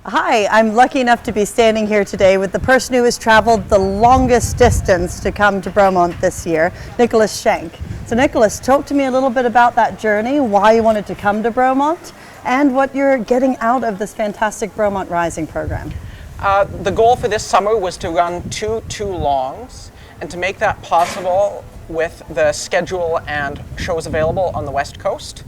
Hi, I'm lucky enough to be standing here today with the person who has traveled the longest distance to come to Bromont this year, Nicholas Shank. So Nicholas, talk to me a little bit about that journey, why you wanted to come to Bromont, and what you're getting out of this fantastic Bromont Rising program. The goal for this summer was to run two longs, and to make that possible with the schedule and shows available on the West Coast,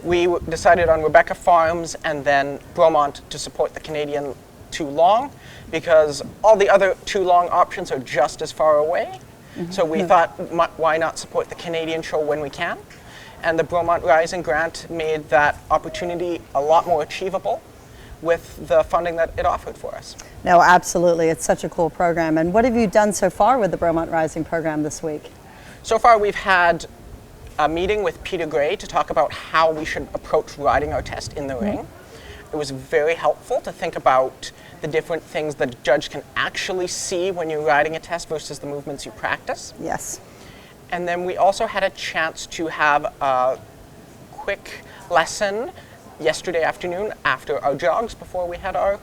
we decided on Rebecca Farms and then Bromont to support the Canadian two long, because all the other two long options are just as far away. So we thought, why not support the Canadian show when we can? And the Bromont Rising grant made that opportunity a lot more achievable with the funding that it offered for us. No, absolutely. It's such a cool program. And what have you done so far with the Bromont Rising program this week? So far we've had a meeting with Peter Gray to talk about how we should approach riding our test in the ring. It was very helpful to think about the different things that a judge can actually see when you're riding a test versus the movements you practice. Yes. And then we also had a chance to have a quick lesson yesterday afternoon after our jogs before we had our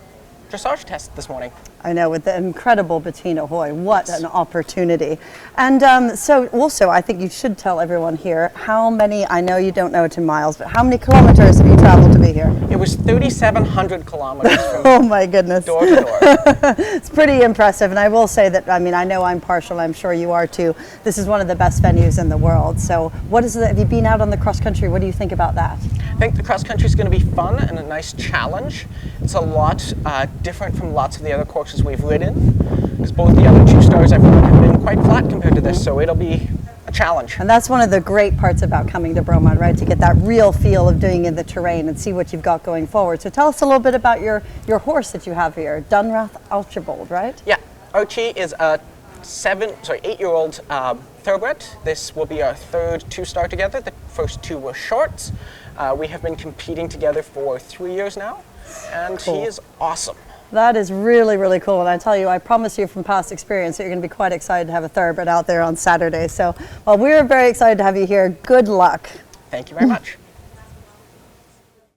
dressage test this morning. I know, with the incredible Bettina Hoy, what an opportunity. And so also, I think you should tell everyone here how many, I know you don't know it in miles, but how many kilometers have you traveled to be here? It was 3,700 kilometers from oh my goodness. door to door. It's pretty impressive, and I will say that, I mean, I know I'm partial, I'm sure you are too. This is one of the best venues in the world. So what is it, have you been out on the cross country? What do you think about that? I think the cross country is going to be fun and a nice challenge. It's a lot different from lots of the other courses we've ridden, because both the other two stars I've ridden have been quite flat compared to this, so it'll be a challenge. And that's one of the great parts about coming to Bromont, right? To get that real feel of doing in the terrain and see what you've got going forward. So tell us a little bit about your horse that you have here, Dunrath Archibald, right? Yeah, Archie is a 8-year-old thoroughbred. This will be our third two-star together. The first two were shorts. We have been competing together for 3 years now, and Cool. He is awesome. That is really, really cool. And I tell you, I promise you from past experience that you're going to be quite excited to have a thoroughbred out there on Saturday. So, well, we're very excited to have you here. Good luck. Thank you very much.